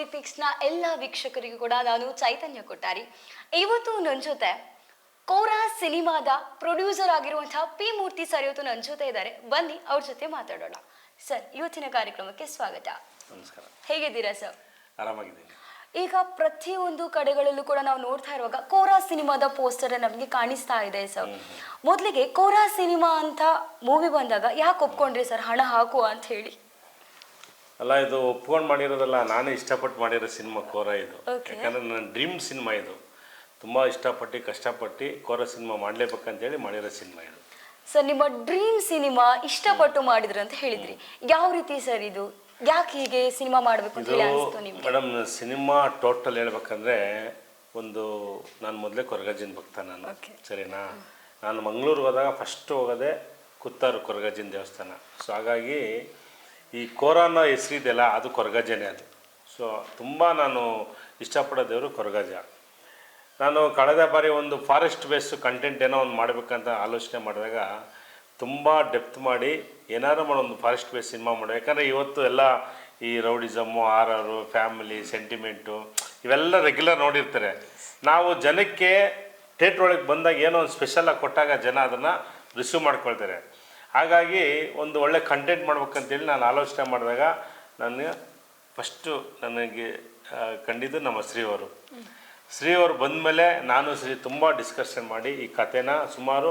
Music ಪಿಕ್ಸ್ನ ಎಲ್ಲ ವೀಕ್ಷಕರಿಗೂ ಕೂಡ ನಾನು ಚೈತನ್ಯ ಕೊಟ್ಟಾರಿ. ಇವತ್ತು ನನ್ನ ಜೊತೆ ಕೋರಾ ಸಿನಿಮಾದ ಪ್ರೊಡ್ಯೂಸರ್ ಆಗಿರುವಂತಹ ಪಿ ಮೂರ್ತಿ ಸರ್ ಇವತ್ತು ನನ್ನ ಜೊತೆ ಇದ್ದಾರೆ. ಬನ್ನಿ ಅವ್ರ ಜೊತೆ ಮಾತಾಡೋಣ. ಸರ್, ಇವತ್ತಿನ ಕಾರ್ಯಕ್ರಮಕ್ಕೆ ಸ್ವಾಗತ. ನಮಸ್ಕಾರ. ಹೇಗಿದ್ದೀರಾ ಸರ್? ಆರಾಮಾಗಿದ್ದೀನಿ. ಈಗ ಪ್ರತಿಯೊಂದು ಕಡೆಗಳಲ್ಲೂ ಕೂಡ ನಾವು ನೋಡ್ತಾ ಇರುವಾಗ ಕೋರಾ ಸಿನಿಮಾದ ಪೋಸ್ಟರ್ ನಮಗೆ ಕಾಣಿಸ್ತಾ ಇದೆ ಸರ್. ಮೊದಲಿಗೆ ಕೋರಾ ಸಿನಿಮಾ ಅಂತ ಮೂವಿ ಬಂದಾಗ ಯಾಕೆ ಒಪ್ಕೊಂಡ್ರಿ ಸರ್ ಹಣ ಹಾಕುವ ಅಂತ ಹೇಳಿ? ಅಲ್ಲ, ಇದು ಒಪ್ಕೊಂಡು ಮಾಡಿರೋದಲ್ಲ, ನಾನೇ ಇಷ್ಟಪಟ್ಟು ಮಾಡಿರೋ ಸಿನಿಮಾ ಕೋರ ಇದು. ಯಾಕಂದರೆ ನನ್ನ ಡ್ರೀಮ್ ಸಿನಿಮಾ ಇದು. ತುಂಬ ಇಷ್ಟಪಟ್ಟು ಕಷ್ಟಪಟ್ಟು ಕೋರ ಸಿನಿಮಾ ಮಾಡಲೇಬೇಕಂತೇಳಿ ಮಾಡಿರೋ ಸಿನಿಮಾ ಇದು. ಸರ್, ನಿಮ್ಮ ಡ್ರೀಮ್ ಸಿನಿಮಾ ಇಷ್ಟಪಟ್ಟು ಮಾಡಿದ್ರಿ ಅಂತ ಹೇಳಿದ್ರಿ. ಯಾವ ರೀತಿ ಸರ್ ಇದು? ಯಾಕೆ ಹೀಗೆ ಸಿನಿಮಾ ಮಾಡಬೇಕು ಅಂತ ಹೇಳಿ ಅನಿಸ್ತು ನಿಮಗೆ? ಮೇಡಮ್, ಸಿನಿಮಾ ಟೋಟಲ್ ಹೇಳ್ಬೇಕಂದ್ರೆ ನಾನು ಮೊದಲೇ ಕೊರಗಜ್ಜನ ಭಕ್ತ ನಾನು. ಸರಿನಾ? ನಾನು ಮಂಗಳೂರಿಗೆ ಹೋದಾಗ ಫಸ್ಟ್ ಹೋಗೋದೆ ಕುತ್ತಾರು ಕೊರಗಜ್ಜನ ದೇವಸ್ಥಾನ. ಸೊ ಹಾಗಾಗಿ ಈ ಕೋರಾನ ಹೆಸರಿದೆಯಲ್ಲ, ಅದು ಕೊರಗಜ್ಜನೇ ಅದು. ಸೊ ತುಂಬ ನಾನು ಇಷ್ಟಪಡೋ ದೇವರು ಕೊರಗಜ್ಜ. ನಾನು ಕಳೆದ ಬಾರಿ ಒಂದು ಫಾರೆಸ್ಟ್ ಬೇಸ್ ಕಂಟೆಂಟ್ ಏನೋ ಒಂದು ಮಾಡಬೇಕಂತ ಆಲೋಚನೆ ಮಾಡಿದಾಗ ತುಂಬ ಡೆಪ್ತ್ ಮಾಡಿ ಏನಾದ್ರು ಮಾಡೋ ಒಂದು ಫಾರೆಸ್ಟ್ ಬೇಸ್ ಸಿನಿಮಾ ಮಾಡೋ. ಯಾಕಂದರೆ ಇವತ್ತು ಎಲ್ಲ ಈ ರೌಡಿಸಮ್ಮು, ಆರರು, ಫ್ಯಾಮಿಲಿ ಸೆಂಟಿಮೆಂಟು ಇವೆಲ್ಲ ರೆಗ್ಯುಲರ್ ನೋಡಿರ್ತಾರೆ. ನಾವು ಜನಕ್ಕೆ ಥಿಯೇಟ್ರ್ ಒಳಗೆ ಬಂದಾಗ ಏನೋ ಒಂದು ಸ್ಪೆಷಲಾಗಿ ಕೊಟ್ಟಾಗ ಜನ ಅದನ್ನು ರಿಸೀವ್ ಮಾಡ್ಕೊಳ್ತಾರೆ. ಹಾಗಾಗಿ ಒಂದು ಒಳ್ಳೆ ಕಂಟೆಂಟ್ ಮಾಡ್ಬೇಕಂತೇಳಿ ನಾನು ಆಲೋಚನೆ ಮಾಡಿದಾಗ ನನಗೆ ಕಂಡಿದ್ದು ನಮ್ಮ ಶ್ರೀ ಅವರು ಬಂದಮೇಲೆ ನಾನು ತುಂಬ ಡಿಸ್ಕಷನ್ ಮಾಡಿ ಈ ಕಥೆನ ಸುಮಾರು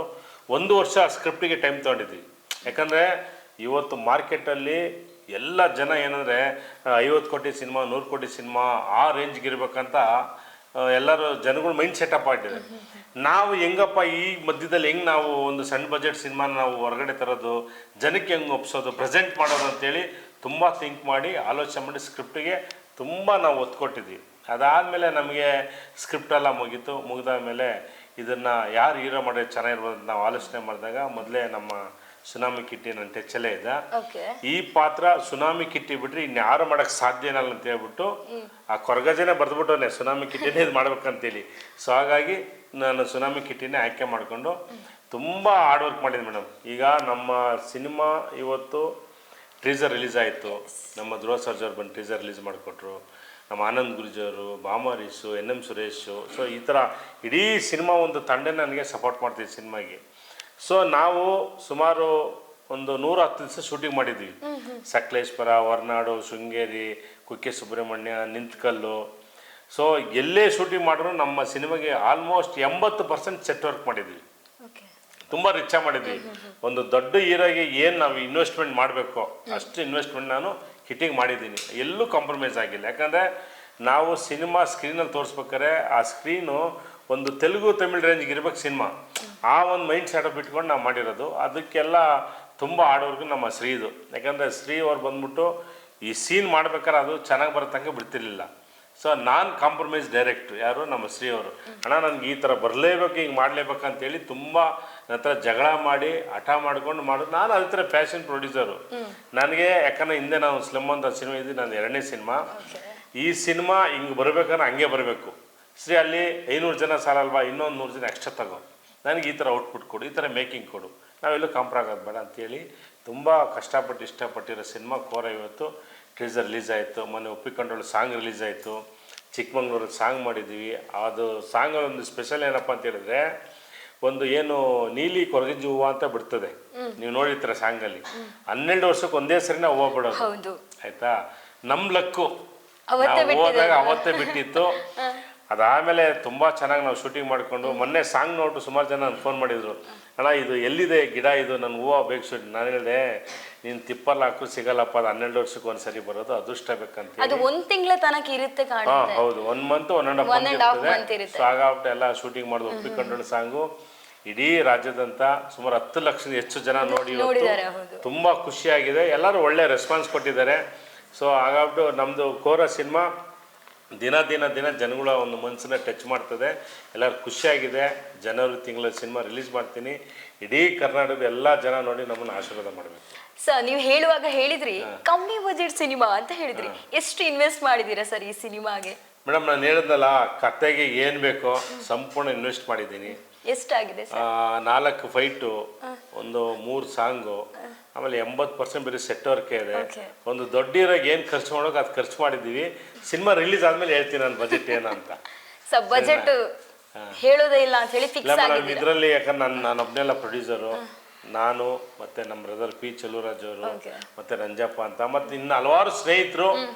1 ವರ್ಷ ಸ್ಕ್ರಿಪ್ಟಿಗೆ ಟೈಮ್ ತೊಗೊಂಡಿದ್ವಿ. ಯಾಕಂದರೆ ಇವತ್ತು ಮಾರ್ಕೆಟಲ್ಲಿ ಎಲ್ಲ ಜನ ಏನಂದರೆ 50 ಕೋಟಿ ಸಿನಿಮಾ, 100 ಕೋಟಿ ಸಿನಿಮಾ ಆ ರೇಂಜ್ಗೆ ಇರ್ಬೇಕಂತ ಎಲ್ಲರೂ ಜನಗಳು ಮೈಂಡ್ ಸೆಟಪ್ ಆಗಿದ್ದಾರೆ. ನಾವು ಹೆಂಗಪ್ಪ ಈ ಮಧ್ಯದಲ್ಲಿ ಹೆಂಗೆ ನಾವು ಒಂದು ಸಣ್ಣ ಬಜೆಟ್ ಸಿನಿಮಾನ ನಾವು ಹೊರಗಡೆ ತರೋದು, ಜನಕ್ಕೆ ಹೆಂಗೆ ಒಪ್ಸೋದು, ಪ್ರೆಸೆಂಟ್ ಮಾಡೋದು ಅಂತೇಳಿ ತುಂಬ ಥಿಂಕ್ ಮಾಡಿ ಆಲೋಚನೆ ಮಾಡಿ ಸ್ಕ್ರಿಪ್ಟಿಗೆ ತುಂಬ ನಾವು ಒತ್ತು ಕೊಟ್ಟಿದ್ವಿ. ಅದಾದಮೇಲೆ ನಮಗೆ ಸ್ಕ್ರಿಪ್ಟೆಲ್ಲ ಮುಗಿದಾದ್ಮೇಲೆ ಇದನ್ನು ಯಾರು ಹೀರೋ ಮಾಡೋದು ಚೆನ್ನಾಗಿರ್ಬೋದು ಅಂತ ನಾವು ಆಲೋಚನೆ ಮಾಡಿದಾಗ ಮೊದಲೇ ನಮ್ಮ ಸುನಾಮಿ ಕಿಟ್ಟಿ ನನ್ನ ಟೆಚ್ಚಲ್ಲೇ ಇದ್ದ. ಈ ಪಾತ್ರ ಸುನಾಮಿ ಕಿಟ್ಟಿ ಬಿಟ್ರೆ ಇನ್ಯಾರು ಮಾಡೋಕ್ಕೆ ಸಾಧ್ಯ ಇಲ್ಲ ಅಂತ ಹೇಳ್ಬಿಟ್ಟು ಆ ಕೊರಗಜ್ಜನೇ ಬರೆದ್ಬಿಟ್ಟವನೇ ಸುನಾಮಿ ಕಿಟ್ಟಿನೇ ಇದು ಮಾಡ್ಬೇಕಂತೇಳಿ. ಸೊ ಹಾಗಾಗಿ ನಾನು ಸುನಾಮಿ ಕಿಟ್ಟಿನೇ ಆಯ್ಕೆ ಮಾಡಿಕೊಂಡು ತುಂಬ ಹಾರ್ಡ್ ವರ್ಕ್ ಮಾಡಿದ್ದೆ ಮೇಡಮ್. ಈಗ ನಮ್ಮ ಸಿನಿಮಾ ಇವತ್ತು ಟ್ರೀಸರ್ ರಿಲೀಸ್ ಆಯಿತು. ನಮ್ಮ ಧ್ರುವ ಸರ್ಜಾ ಅವ್ರು ಬಂದು ಟ್ರೀಸರ್ ರಿಲೀಸ್ ಮಾಡಿಕೊಟ್ರು. ನಮ್ಮ ಆನಂದ್ ಗುರುಜವರು, ಬಾಮಾರೀಸು, NM ಸುರೇಶು. ಸೊ ಈ ಥರ ಇಡೀ ಸಿನಿಮಾ ಒಂದು ತಂಡ ನನಗೆ ಸಪೋರ್ಟ್ ಮಾಡ್ತೀವಿ ಸಿನಿಮಾಗೆ. ಸೊ ನಾವು ಸುಮಾರು ಒಂದು 110 ದಿವಸ ಶೂಟಿಂಗ್ ಮಾಡಿದ್ವಿ. ಸಕಲೇಶ್ಪುರ, ಹೊರನಾಡು, ಶೃಂಗೇರಿ, ಕುಕ್ಕೆ ಸುಬ್ರಹ್ಮಣ್ಯ, ನಿಂತ್ಕಲ್ಲು. ಸೊ ಎಲ್ಲೇ ಶೂಟಿಂಗ್ ಮಾಡಿದ್ರು ನಮ್ಮ ಸಿನಿಮಾಗೆ ಆಲ್ಮೋಸ್ಟ್ 80% ಸೆಟ್ ವರ್ಕ್ ಮಾಡಿದ್ವಿ. ತುಂಬ ರಿಚಾಗಿ ಮಾಡಿದ್ವಿ. ಒಂದು ದೊಡ್ಡ ಹೀರೋಗೆ ಏನು ನಾವು ಇನ್ವೆಸ್ಟ್ಮೆಂಟ್ ಮಾಡಬೇಕು ಅಷ್ಟು ಇನ್ವೆಸ್ಟ್ಮೆಂಟ್ ನಾನು ಹಿಟ್ಟಿಂಗ್ ಮಾಡಿದ್ದೀನಿ. ಎಲ್ಲೂ ಕಾಂಪ್ರಮೈಸ್ ಆಗಿಲ್ಲ. ಯಾಕಂದರೆ ನಾವು ಸಿನಿಮಾ ಸ್ಕ್ರೀನಲ್ಲಿ ತೋರಿಸ್ಬೇಕಾದ್ರೆ ಆ ಸ್ಕ್ರೀನು ಒಂದು ತೆಲುಗು ತಮಿಳ್ ರೇಂಜ್ಗೆ ಇರ್ಬೇಕು ಸಿನಿಮಾ. ಆ ಒಂದು ಮೈಂಡ್ ಸೆಟಪ್ ಇಟ್ಕೊಂಡು ನಾವು ಮಾಡಿರೋದು. ಅದಕ್ಕೆಲ್ಲ ತುಂಬ ಆಡೋರ್ಗು ನಮ್ಮ ಶ್ರೀದು. ಯಾಕಂದರೆ ಶ್ರೀ ಅವ್ರು ಬಂದ್ಬಿಟ್ಟು ಈ ಸೀನ್ ಮಾಡ್ಬೇಕಾದ್ರೆ ಅದು ಚೆನ್ನಾಗಿ ಬರೋತಂಗೆ ಬಿಡ್ತಿರ್ಲಿಲ್ಲ. ಸೊ ನಾನು ಕಾಂಪ್ರಮೈಸ್ ಡೈರೆಕ್ಟ್ರು ಯಾರು ನಮ್ಮ ಶ್ರೀ ಅವರು. ಅಣ್ಣ ನನಗೆ ಈ ಥರ ಬರಲೇಬೇಕು, ಹಿಂಗೆ ಮಾಡಲೇಬೇಕಂತೇಳಿ ತುಂಬ ನನ್ನ ಹತ್ರ ಜಗಳ ಮಾಡಿ ಹಠ ಮಾಡ್ಕೊಂಡು ಮಾಡೋದು. ನಾನು ಅದೇ ಥರ ಫ್ಯಾಷನ್ ಪ್ರೊಡ್ಯೂಸರು. ನನಗೆ ಯಾಕಂದರೆ ಹಿಂದೆ ನಾವು ಸ್ಲಮ್ ಅಂತ ಸಿನಿಮಾ ಇದ್ದು ನನ್ನ 2ನೇ ಸಿನಿಮಾ. ಈ ಸಿನಿಮಾ ಹಿಂಗೆ ಬರಬೇಕಾದ್ರೆ ಹಂಗೆ ಬರಬೇಕು. ಶ್ರೀ ಅಲ್ಲಿ 500 ಜನ ಸಾಲಲ್ವಾ, ಇನ್ನೊಂದು 100 ಜನ ಎಕ್ಸ್ಟ್ರಾ ತಗೋ, ನನಗೆ ಈ ಥರ ಔಟ್ಪುಟ್ ಕೊಡು, ಈ ಥರ ಮೇಕಿಂಗ್ ಕೊಡು, ನಾವೆಲ್ಲೂ ಕಾಂಪ್ರಾಗೋದು ಬೇಡ ಅಂತೇಳಿ ತುಂಬ ಕಷ್ಟಪಟ್ಟು ಇಷ್ಟಪಟ್ಟಿರೋ ಸಿನಿಮಾ ಕೋರ ಇವತ್ತು ಟ್ರೀಸರ್ ರಿಲೀಸ್ ಆಯಿತು. ಮೊನ್ನೆ ಒಪ್ಪಿಕೊಂಡಳು ಸಾಂಗ್ ರಿಲೀಸ್ ಆಯಿತು. ಚಿಕ್ಕಮಂಗ್ಳೂರಲ್ಲಿ ಸಾಂಗ್ ಮಾಡಿದ್ದೀವಿ. ಅದು ಸಾಂಗಲ್ಲಿ ಒಂದು ಸ್ಪೆಷಲ್ ಏನಪ್ಪ ಅಂತ ಹೇಳಿದ್ರೆ, ಒಂದು ಏನು ನೀಲಿ ಕೊರಗಜ್ಜಿ ಹೂವು ಅಂತ ಬಿಡ್ತದೆ, ನೀವು ನೋಡಿರ್ತೀರ ಸಾಂಗಲ್ಲಿ. 12 ವರ್ಷಕ್ಕೆ ಒಂದೇ ಸರಿನ ಹೂವು ಬಿಡೋದು. ಆಯಿತಾ? ನಮ್ಮ ಲಕ್ಕು ನಾವು ಹೋದಾಗ ಅವತ್ತೇ ಬಿಟ್ಟಿತ್ತು. ಅದಾದಮೇಲೆ ತುಂಬ ಚೆನ್ನಾಗಿ ನಾವು ಶೂಟಿಂಗ್ ಮಾಡಿಕೊಂಡು ಮೊನ್ನೆ ಸಾಂಗ್ ನೋಡ್ಬಿಟ್ಟು ಸುಮಾರು ಜನ ನನಗೆ ಫೋನ್ ಮಾಡಿದರು, ಅಣ್ಣ ಇದು ಎಲ್ಲಿದೆ ಗಿಡ, ಇದು ನನ್ನ ಹೂವು ಬೇಕು ಶೂಟ್. ನಾನು ಹೇಳಿದೆ, ನೀನು ತಿಪ್ಪಲ್ಲಿ ಹಾಕು ಸಿಗಲ್ಲಪ್ಪ, ಅದು 12 ವರ್ಷಕ್ಕೆ ಒಂದ್ಸರಿ ಬರೋದು, ಅದೃಷ್ಟ ಬೇಕಂತ. ಅದು 1 ತಿಂಗಳ ತನಕ ಇರುತ್ತೆ. ಹೌದು, 1 ಮಂತ್ 1.5 ಮಂತ್ ಇರುತ್ತೆ. ಸೊ ಹಾಗಾಗ್ಬಿಟ್ಟು ಎಲ್ಲ ಶೂಟಿಂಗ್ ಮಾಡೋದು. ಒಪ್ಪಿಕೊಂಡಳು ಸಾಂಗು ಇಡೀ ರಾಜ್ಯದಂತ ಸುಮಾರು 10 ಲಕ್ಷದ ಹೆಚ್ಚು ಜನ ನೋಡಿ ತುಂಬ ಖುಷಿಯಾಗಿದೆ. ಎಲ್ಲರೂ ಒಳ್ಳೆ ರೆಸ್ಪಾನ್ಸ್ ಕೊಟ್ಟಿದ್ದಾರೆ. ಸೊ ಹಾಗಾಗ್ಬಿಟ್ಟು ನಮ್ಮದು ಕೋರ ಸಿನಿಮಾ ದಿನ ಜನಗಳ ಒಂದು ಮನಸ್ಸನ್ನ ಟಚ್ ಮಾಡ್ತದೆ. ಎಲ್ಲರೂ ಖುಷಿಯಾಗಿದೆ. ಜನವರಿ ತಿಂಗಳ ಸಿನಿಮಾ ರಿಲೀಸ್ ಮಾಡ್ತೀನಿ. ಇಡೀ ಕರ್ನಾಟಕದ ಎಲ್ಲ ಜನ ನೋಡಿ ನಮ್ಮನ್ನು ಆಶೀರ್ವಾದ ಮಾಡಬೇಕು. ಸರ್, ನೀವು ಹೇಳುವಾಗ ಹೇಳಿದ್ರಿ ಕಮ್ಮಿ ಬಜೆಟ್ ಸಿನಿಮಾ ಅಂತ ಹೇಳಿದ್ರಿ. ಎಷ್ಟು ಇನ್ವೆಸ್ಟ್ ಮಾಡಿದ್ದೀರಾ ಸರ್ ಈ ಸಿನಿಮಾಗೆ? ಮೇಡಮ್, ನಾನು ಹೇಳಿದ್ನಲ್ಲ, ಕತೆಗೆ ಏನು ಬೇಕೋ ಸಂಪೂರ್ಣ ಇನ್ವೆಸ್ಟ್ ಮಾಡಿದ್ದೀನಿ. ಎಷ್ಟಾಗಿದೆ? 4 ಫೈಟು, ಒಂದು 3 ಸಾಂಗು, ಆಮೇಲೆ 80% ಬರೀ ಸೆಟ್ ವರ್ಕೇ ಇದೆ. Okay. ಒಂದು ದೊಡ್ಡ ಹೀರೋಗೆ ಏನು ಖರ್ಚು ಮಾಡೋಕೆ ಅದು ಖರ್ಚು ಮಾಡಿದ್ದೀವಿ. ಸಿನಿಮಾ ರಿಲೀಸ್ ಆದಮೇಲೆ ಹೇಳ್ತೀನಿ ನನ್ನ ಬಜೆಟ್ ಏನು ಅಂತ. ಸರ್ ಬಜೆಟ್ ಹೇಳೋದೇ ಇಲ್ಲ ಅಂತ ಹೇಳಿ ಇಲ್ಲ ಫಿಕ್ಸ್ ಮೇಡಮ್, ಆಗಿದ್ದೀರಾ? ಇದರಲ್ಲಿ ಯಾಕಂದ್ರೆ ನಾನೊಬ್ಬನೆಲ್ಲ ಪ್ರೊಡ್ಯೂಸರು, ನಾನು ಮತ್ತೆ ನಮ್ಮ ಬ್ರದರ್ ಪಿ ಚೆಲುವರಾಜ್ ಅವರು, Okay. ಮತ್ತೆ ರಂಜಪ್ಪ ಅಂತ, ಮತ್ತೆ ಇನ್ನು ಹಲವಾರು ಸ್ನೇಹಿತರು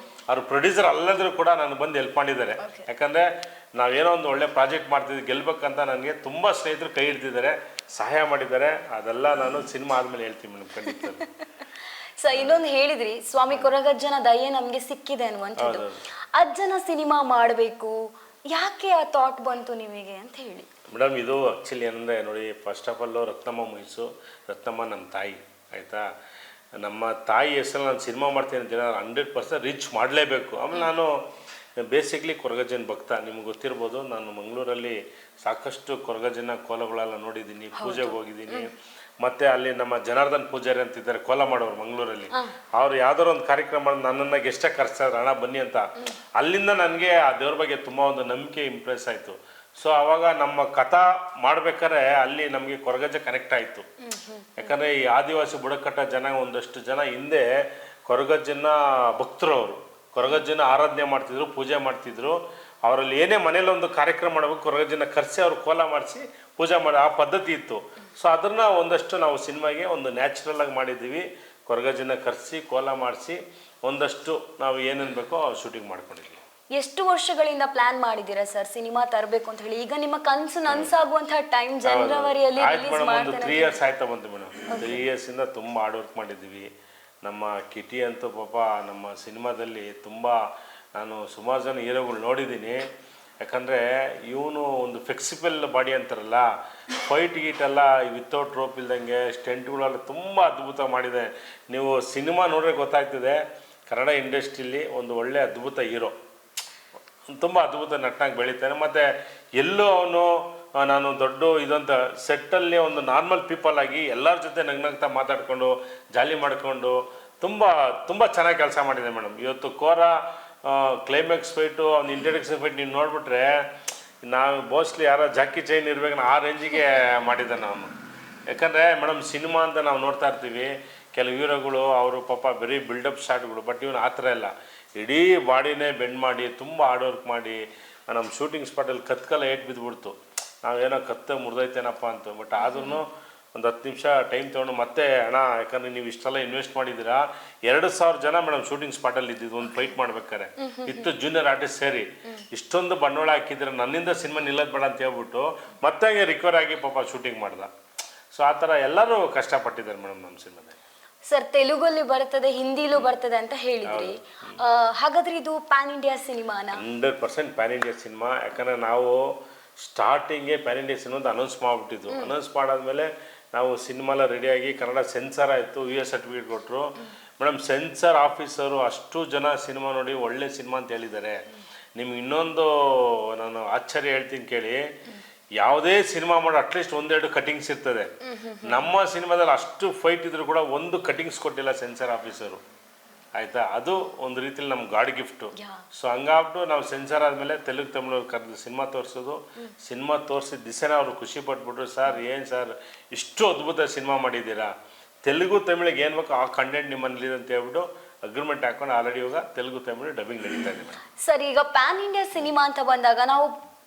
ಅವ್ರ ಪ್ರೊಡ್ಯೂಸರ್ ಅಲ್ಲದ್ರು ಕೂಡ ನಾನು ಬಂದು ಹೆಲ್ಪ್ ಮಾಡಿದ್ದಾರೆ. Okay. ಯಾಕಂದ್ರೆ ನಾವೇನೋ ಒಂದು ಒಳ್ಳೆ ಪ್ರಾಜೆಕ್ಟ್ ಮಾಡ್ತಿದ್ವಿ, ಗೆಲ್ಬೇಕಂತ ನನಗೆ ತುಂಬಾ ಸ್ನೇಹಿತರು ಕೈ ಹಿಡ್ತಿದ್ದಾರೆ, ಸಹಾಯ ಮಾಡಿದ್ದಾರೆ. ಅದೆಲ್ಲ ನಾನು ಸಿನಿಮಾ ಆದ್ಮೇಲೆ ಹೇಳ್ತೀನಿ ಮೇಡಮ್, ಖಂಡಿತ. ಸರ್ ಇನ್ನೊಂದು ಹೇಳಿದ್ರಿ, ಸ್ವಾಮಿ ಕೊರಗಜ್ಜನ ದಯೆ ನಮ್ಗೆ ಸಿಕ್ಕಿದೆ ಅನ್ನುವಂಥದ್ದು. ಅಜ್ಜನ ಸಿನಿಮಾ ಮಾಡಬೇಕು, ಯಾಕೆ ಆ ಥಾಟ್ ಬಂತು ನಿಮಗೆ ಅಂತ ಹೇಳಿ? ಮೇಡಮ್, ಇದು ಆ್ಯಕ್ಚುಲಿ ಏನಂದರೆ ನೋಡಿ, ಫಸ್ಟ್ ಆಫ್ ಆಲ್ ರತ್ನಮ್ಮ ಮುಯಿಸು, ರತ್ನಮ್ಮ ನಮ್ಮ ತಾಯಿ, ಆಯಿತಾ. ನಮ್ಮ ತಾಯಿ ಹೆಸರು ನಾನು ಸಿನಿಮಾ ಮಾಡ್ತೀನಿ ಅಂತ 100% ರೀಚ್ ಮಾಡಲೇಬೇಕು. ಆಮೇಲೆ ನಾನು ಬೇಸಿಕ್ಲಿ ಕೊರಗಜ್ಜನ ಭಕ್ತ, ನಿಮ್ಗೆ ಗೊತ್ತಿರ್ಬೋದು. ನಾನು ಮಂಗಳೂರಲ್ಲಿ ಸಾಕಷ್ಟು ಕೊರಗಜ್ಜನ ಕೋಲಗಳೆಲ್ಲ ನೋಡಿದ್ದೀನಿ, ಪೂಜೆಗೆ ಹೋಗಿದ್ದೀನಿ. ಮತ್ತು ಅಲ್ಲಿ ನಮ್ಮ ಜನಾರ್ದನ್ ಪೂಜಾರಿ ಅಂತಿದ್ದಾರೆ, ಕೋಲ ಮಾಡೋರು ಮಂಗಳೂರಲ್ಲಿ. ಅವ್ರು ಯಾವ್ದಾರು ಒಂದು ಕಾರ್ಯಕ್ರಮ ಮಾಡಿ ನನ್ನನ್ನು ಗೆಸ್ಟಾಗಿ ಕರೆಸ್ತಾರೆ, ಹಣ ಬನ್ನಿ ಅಂತ. ಅಲ್ಲಿಂದ ನನಗೆ ಆ ದೇವ್ರ ಬಗ್ಗೆ ತುಂಬ ಒಂದು ನಂಬಿಕೆ ಇಂಪ್ರೆಸ್ ಆಯಿತು. ಸೊ ಆವಾಗ ನಮ್ಮ ಕಥಾ ಮಾಡ್ಬೇಕಾದ್ರೆ ಅಲ್ಲಿ ನಮಗೆ ಕೊರಗಜ್ಜ ಕನೆಕ್ಟ್ ಆಯಿತು. ಯಾಕಂದರೆ ಈ ಆದಿವಾಸಿ ಬುಡಕಟ್ಟ ಜನ ಒಂದಷ್ಟು ಜನ ಹಿಂದೆ ಕೊರಗಜ್ಜನ ಭಕ್ತರು, ಅವರು ಕೊರಗಜ್ಜನ ಆರಾಧನೆ ಮಾಡ್ತಿದ್ರು, ಪೂಜೆ ಮಾಡ್ತಿದ್ರು. ಅವರಲ್ಲಿ ಏನೇ ಮನೇಲಿ ಒಂದು ಕಾರ್ಯಕ್ರಮ ಮಾಡಬೇಕು, ಕೊರಗಜ್ಜನ ಕರೆಸಿ ಅವ್ರು ಕೋಲ ಮಾಡಿಸಿ ಪೂಜೆ ಮಾಡಿ ಆ ಪದ್ಧತಿ ಇತ್ತು. ಸೊ ಅದನ್ನು ಒಂದಷ್ಟು ನಾವು ಸಿನಿಮಾಗೆ ಒಂದು ನ್ಯಾಚುರಲ್ ಆಗಿ ಮಾಡಿದ್ದೀವಿ. ಕೊರಗಜ್ಜನ ಕರೆಸಿ ಕೋಲ ಮಾಡಿಸಿ ಒಂದಷ್ಟು ನಾವು ಏನೇನು ಬೇಕೋ ಶೂಟಿಂಗ್ ಮಾಡ್ಕೊಂಡಿದ್ವಿ. ಎಷ್ಟು ವರ್ಷಗಳಿಂದ ಪ್ಲಾನ್ ಮಾಡಿದ್ದೀರಾ ಸರ್ ಸಿನಿಮಾ ತರಬೇಕು ಅಂತ ಹೇಳಿ? ಈಗ ನಿಮ್ಮ ಕನಸು ನನ್ಸಾಗುವಂತಹ ಟೈಮ್ ಜನವರಿಯಲ್ಲಿ ರಿಲೀಸ್ ಒಂದು ಮಾಡ್ತೇನೆ. 3 years ಆಯ್ತಾ ಬಂತು ಮೇಡಮ್. 3 years ಇಂದ ತುಂಬ ಹಾರ್ಡ್ ವರ್ಕ್ ಮಾಡಿದ್ದೀವಿ. ನಮ್ಮ ಕಿಟಿ ಅಂತೂ ಪಾಪ ನಮ್ಮ ಸಿನಿಮಾದಲ್ಲಿ ತುಂಬ, ನಾನು ಸುಮಾರು ಜನ ಹೀರೋಗಳು ನೋಡಿದ್ದೀನಿ. ಯಾಕಂದರೆ ಇವನು ಒಂದು ಫ್ಲೆಕ್ಸಿಬಲ್ ಬಾಡಿ ಅಂತಾರಲ್ಲ, ಫೈಟ್ ಗೀಟೆಲ್ಲ ವಿತೌಟ್ ರೋಪ್ ಇಲ್ದಂಗೆ ಸ್ಟೆಂಟ್ಗಳೆಲ್ಲ ತುಂಬ ಅದ್ಭುತ ಮಾಡಿದೆ. ನೀವು ಸಿನಿಮಾ ನೋಡ್ರೆ ಗೊತ್ತಾಗ್ತದೆ, ಕನ್ನಡ ಇಂಡಸ್ಟ್ರಿಯಲ್ಲಿ ಒಂದು ಒಳ್ಳೆ ಅದ್ಭುತ ಹೀರೋ, ತುಂಬ ಅದ್ಭುತ ನಟನಾಗಿ ಬೆಳೀತಾನೆ. ಮತ್ತು ಎಲ್ಲೂ ಅವನು ನಾನು ದೊಡ್ಡ ಇದಂತ ಸೆಟ್ಟಲ್ಲಿ ಒಂದು ನಾರ್ಮಲ್ ಪೀಪಲ್ ಆಗಿ ಎಲ್ಲರ ಜೊತೆ ನಗ್ನಗ್ತಾ ಮಾತಾಡಿಕೊಂಡು ಜಾಲಿ ಮಾಡಿಕೊಂಡು ತುಂಬ ತುಂಬ ಚೆನ್ನಾಗಿ ಕೆಲಸ ಮಾಡಿದೆ ಮೇಡಮ್. ಇವತ್ತು ಕೋರ ಕ್ಲೈಮ್ಯಾಕ್ಸ್ ಫೈಟು, ಅವ್ನು ಇಂಟ್ರಡಕ್ಷನ್ ಫೈಟ್ ನೀವು ನೋಡಿಬಿಟ್ರೆ ನಾವು ಮೋಸ್ಟ್ಲಿ ಯಾರೋ ಜಾಕಿ ಚೈನ್ ಇರಬೇಕು ಆ ರೇಂಜಿಗೆ ಮಾಡಿದ್ದಾನೆ ಅವನು. ಯಾಕಂದರೆ ಮೇಡಮ್, ಸಿನಿಮಾ ಅಂತ ನಾವು ನೋಡ್ತಾ ಇರ್ತೀವಿ, ಕೆಲವು ಹೀರೋಗಳು ಅವರು ಪಾಪ ಬರೀ ಬಿಲ್ಡಪ್ ಶಾಟ್ಗಳು, ಬಟ್ ಇವನು ಆ ಥರ ಇಲ್ಲ. ಇಡೀ ಬಾಡಿನೇ ಬೆಂಡ್ ಮಾಡಿ ತುಂಬ ಹಾರ್ಡ್ ವರ್ಕ್ ಮಾಡಿ ನಮ್ಮ ಶೂಟಿಂಗ್ ಸ್ಪಾಟಲ್ಲಿ ಕತ್ಕಲ್ಲ ಏಟ್ ಬಿದ್ದುಬಿಡ್ತು. ನಾವೇನೋ ಕತ್ತೆ ಮುರಿದೈತೇನಪ್ಪ ಅಂತ. ಬಟ್ ಆದ್ರೂ ಒಂದು 10 ನಿಮಿಷ ಟೈಮ್ ತೊಗೊಂಡು ಮತ್ತೆ ಹಣ, ಯಾಕಂದರೆ ನೀವು ಇಷ್ಟೆಲ್ಲ ಇನ್ವೆಸ್ಟ್ ಮಾಡಿದ್ದೀರಾ. 2,000 ಜನ ಮೇಡಮ್ ಶೂಟಿಂಗ್ ಸ್ಪಾಟಲ್ಲಿ ಇದ್ದಿದ್ದು ಒಂದು ಫೈಟ್ ಮಾಡ್ಬೇಕಾರೆ. ಇತ್ತು ಜೂನಿಯರ್ ಆರ್ಟಿಸ್ಟ್ ಸೇರಿ ಇಷ್ಟೊಂದು ಬಂಡವಾಳ ಹಾಕಿದ್ರೆ ನನ್ನಿಂದ ಸಿನಿಮಾ ನಿಲ್ಲೋದು ಬೇಡ ಅಂತ ಹೇಳ್ಬಿಟ್ಟು ಮತ್ತೆ ಹಂಗೆ ರಿಕವರ್ ಆಗಿ ಪಾಪ ಶೂಟಿಂಗ್ ಮಾಡ್ದ. ಸೊ ಆ ಥರ ಎಲ್ಲರೂ ಕಷ್ಟಪಟ್ಟಿದ್ದಾರೆ ಮೇಡಮ್ ನಮ್ಮ ಸಿನಿಮಾದಲ್ಲಿ. ಸರ್ ತೆಲುಗಲ್ಲಿ ಬರ್ತದೆ, ಹಿಂದಿಲೂ ಬರ್ತದೆ ಅಂತ ಹೇಳಿದ್ರಿ. ಹಾಗಾದ್ರೆ ಇದು ಪ್ಯಾನ್ ಇಂಡಿಯಾ ಸಿನಿಮಾನ? 100% ಪ್ಯಾನ್ ಇಂಡಿಯಾ ಸಿನಿಮಾ. ಯಾಕಂದರೆ ನಾವು ಸ್ಟಾರ್ಟಿಂಗೇ ಪ್ಯಾನ್ ಇಂಡಿಯಾ ಸಿನಿಮಾ ಅಂತ ಅನೌನ್ಸ್ ಮಾಡಿಬಿಟ್ಟಿದ್ದು. ಅನೌನ್ಸ್ ಮಾಡಾದ್ಮೇಲೆ ನಾವು ಸಿನಿಮಾಲ ರೆಡಿಯಾಗಿ ಕನ್ನಡ ಸೆನ್ಸಾರ್ ಆಯಿತು, US ಸರ್ಟಿಫಿಕೇಟ್ ಕೊಟ್ಟರು ಮೇಡಮ್. ಸೆನ್ಸಾರ್ ಆಫೀಸರು ಅಷ್ಟು ಜನ ಸಿನಿಮಾ ನೋಡಿ ಒಳ್ಳೆ ಸಿನಿಮಾ ಅಂತ ಹೇಳಿದ್ದಾರೆ. ನಿಮ್ಗೆ ಇನ್ನೊಂದು ನಾನು ಆಶ್ಚರ್ಯ ಹೇಳ್ತೀನಿ ಕೇಳಿ, ಯಾವುದೇ ಸಿನಿಮಾ ಮಾಡೋ ಅಟ್ಲೀಸ್ಟ್ 1-2 ಕಟಿಂಗ್ಸ್ ಇರ್ತದೆ. ನಮ್ಮ ಸಿನಿಮಾದಲ್ಲಿ ಅಷ್ಟು ಫೈಟ್ ಇದ್ರು ಕೂಡ ಒಂದು ಕಟಿಂಗ್ಸ್ ಕೊಟ್ಟಿಲ್ಲ ಸೆನ್ಸಾರ್ ಆಫೀಸರು, ಆಯಿತಾ. ಅದು ಒಂದು ರೀತಿಲಿ ನಮ್ಮ ಗಾಡ್ ಗಿಫ್ಟು. ಸೊ ಹಂಗಾಗ್ಬಿಟ್ಟು ನಾವು ಸೆನ್ಸಾರ್ ಆದಮೇಲೆ ತೆಲುಗು ತಮಿಳವ್ರು ಕರೆದು ಸಿನಿಮಾ ತೋರಿಸೋದು. ಸಿನಿಮಾ ತೋರಿಸಿದ ದಿವಸನೇ ಅವರು ಖುಷಿ ಪಟ್ಬಿಟ್ರು, ಸರ್ ಏನು ಸರ್ ಇಷ್ಟು ಅದ್ಭುತ ಸಿನಿಮಾ ಮಾಡಿದ್ದೀರಾ, ತೆಲುಗು ತಮಿಳಿಗೆ ಏನು ಬೇಕೋ ಆ ಕಂಟೆಂಟ್ ನಿಮ್ಮಲ್ಲಿದೆ ಅಂತ ಹೇಳ್ಬಿಟ್ಟು ಅಗ್ರಿಮೆಂಟ್ ಹಾಕೊಂಡು ಆಲ್ರೆಡಿ ಇವಾಗ ತೆಲುಗು ತಮಿಳು ಡಬ್ಬಿಂಗ್ ನಡೀತಾ ಇದೆ. ಸರ್ ಈಗ ಪ್ಯಾನ್ ಇಂಡಿಯಾ ಸಿನಿಮಾ ಅಂತ ಬಂದಾಗ ನಾವು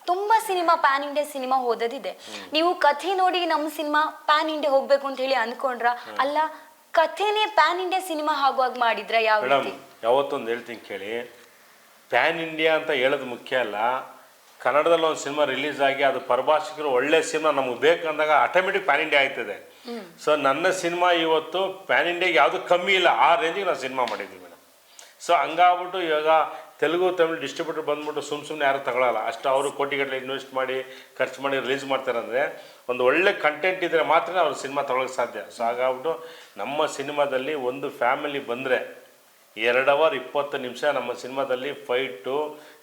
ತುಂಬಾ ಸಿನಿಮಾ ಪ್ಯಾನ್ ಇಂಡಿಯಾ ಸಿನಿಮಾ ಓದೋದಿದೆ. ನೀವು ಕಥೆ ನೋಡಿ ನಮ್ಮ ಸಿನಿಮಾ ಪ್ಯಾನ್ ಇಂಡಿಯಾ ಹೋಗ್ಬೇಕು ಅಂತ ಹೇಳಿ ಅನ್ಕೊಂಡ್ರ, ಅಲ್ಲ ಕಥೆನೇ ಪ್ಯಾನ್ ಇಂಡಿಯಾ ಸಿನಿಮಾ ಆಗುವಾಗ ಮಾಡಿದ್ರ? ಯಾವ ರೀತಿ? ಯಾವತ್ತೊಂದು ಹೇಳ್ತೀನಿ ಕೇಳಿ, ಪ್ಯಾನ್ ಇಂಡಿಯಾ ಅಂತ ಹೇಳೋದು ಮುಖ್ಯ ಅಲ್ಲ. ಕನ್ನಡದಲ್ಲಿ ಒಂದು ಸಿನಿಮಾ ರಿಲೀಸ್ ಆಗಿ ಅದು ಪರಭಾಷಿಕರು ಒಳ್ಳೆ ಸಿನಿಮಾ ನಮಗೆ ಬೇಕಂದಾಗ ಆಟೋಮೆಟಿಕ್ ಪ್ಯಾನ್ ಇಂಡಿಯಾ ಆಯ್ತದೆ. ಸೊ ನನ್ನ ಸಿನಿಮಾ ಇವತ್ತು ಪ್ಯಾನ್ ಇಂಡಿಯಾಗೆ ಯಾವುದು ಕಮ್ಮಿ ಇಲ್ಲ, ಆ ರೇಂಜಿಗೆ ನಾವು ಸಿನಿಮಾ ಮಾಡಿದ್ದೀವಿ ಮೇಡಮ್. ಸೊ ಹಂಗಾಗ್ಬಿಟ್ಟು ಇವಾಗ ತೆಲುಗು ತಮಿಳು ಡಿಸ್ಟ್ರಿಬ್ಯೂಟರ್ ಬಂದ್ಬಿಟ್ಟು ಸುಮ್ಮನೆ ಯಾರು ತಗೊಳ್ಳಲ್ಲ. ಅಷ್ಟು ಅವರು ಕೋಟಿಗಟ್ಟಲೆ ಇನ್ವೆಸ್ಟ್ ಮಾಡಿ ಖರ್ಚು ಮಾಡಿ ರಿಲೀಸ್ ಮಾಡ್ತಾರೆ. ಅಂದರೆ ಒಂದು ಒಳ್ಳೆ ಕಂಟೆಂಟ್ ಇದ್ದರೆ ಮಾತ್ರ ಅವ್ರು ಸಿನಿಮಾ ತೊಗೊಳಕ್ಕೆ ಸಾಧ್ಯ. ಸೊ ಹಾಗಾಗ್ಬಿಟ್ಟು ನಮ್ಮ ಸಿನಿಮಾದಲ್ಲಿ ಒಂದು ಫ್ಯಾಮಿಲಿ ಬಂದರೆ 2 hour 20 ನಿಮಿಷ ನಮ್ಮ ಸಿನಿಮಾದಲ್ಲಿ ಫೈಟು,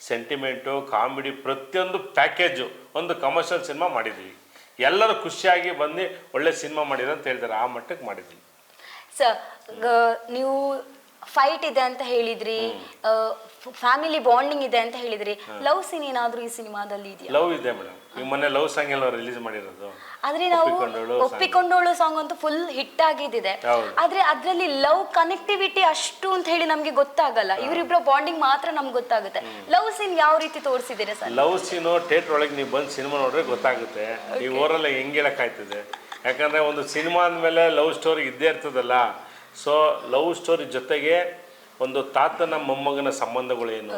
ಸೆಂಟಿಮೆಂಟು, ಕಾಮಿಡಿ ಪ್ರತಿಯೊಂದು ಪ್ಯಾಕೇಜು ಒಂದು ಕಮರ್ಷಿಯಲ್ ಸಿನಿಮಾ ಮಾಡಿದ್ದೀವಿ. ಎಲ್ಲರೂ ಖುಷಿಯಾಗಿ ಬಂದು ಒಳ್ಳೆ ಸಿನಿಮಾ ಮಾಡಿದ್ರು ಅಂತ ಹೇಳ್ತಾರೆ, ಆ ಮಟ್ಟಕ್ಕೆ ಮಾಡಿದ್ದೀವಿ. ಸರ್ ನೀವು ಫೈಟ್ ಇದೆ ಅಂತ ಹೇಳಿದ್ರಿ, ಫ್ಯಾಮಿಲಿ ಬಾಂಡಿಂಗ್ ಇದೆ ಅಂತ ಹೇಳಿದ್ರಿ. ಲವ್ ಸೀನ್ ಏನಾದ್ರೂ ಈ ಸಿನಿಮಾದಲ್ಲಿ ಇದೆಯಾ? ಲವ್ ಇದೆ ಮೇಡಮ್. ಈ ಮೊನ್ನೆ ಲವ್ ಸಾಂಗ್ ಎಲ್ಲ ರಿಲೀಸ್ ಮಾಡಿರೋದು. ಆದ್ರೆ ನಾವು ಒಪ್ಪಿಕೊಂಡೋಳು ಸಾಂಗ್ ಅಂತೂ ಫುಲ್ ಹಿಟ್ ಆಗಿದ್ದಿದೆ. ಆದ್ರೆ ಅದ್ರಲ್ಲಿ ಲವ್ ಕನೆಕ್ಟಿವಿಟಿ ಅಷ್ಟು ಅಂತ ಹೇಳಿ ನಮ್ಗೆ ಗೊತ್ತಾಗಲ್ಲ. ಇವರಿಬ್ಬರ ಬಾಂಡಿಂಗ್ ಮಾತ್ರ ನಮ್ಗೆ ಗೊತ್ತಾಗುತ್ತೆ. ಲವ್ ಸೀನ್ ಯಾವ ರೀತಿ ತೋರಿಸಿದ್ದೀರಾ ಸರ್? ಲವ್ ಸೀನು ಥಿಯೇಟರ್ ಒಳಗೆ ನೀವು ಬಂದು ಸಿನಿಮಾ ನೋಡ್ರೆ ಗೊತ್ತಾಗುತ್ತೆ. ಈ ಊರಲ್ಲಿ ಹೆಂಗೆ ಹೇಳಕ್ಕಾಯ್ತದೆ? ಯಾಕಂದ್ರೆ ಒಂದು ಸಿನಿಮಾ ಅಂದಮೇಲೆ ಲವ್ ಸ್ಟೋರಿ ಇದ್ದೇ ಇರ್ತದಲ್ಲ. ಸೊ ಲವ್ ಸ್ಟೋರಿ ಜೊತೆಗೆ ಒಂದು ತಾತನ ಮೊಮ್ಮಗನ ಸಂಬಂಧಗಳೇನು,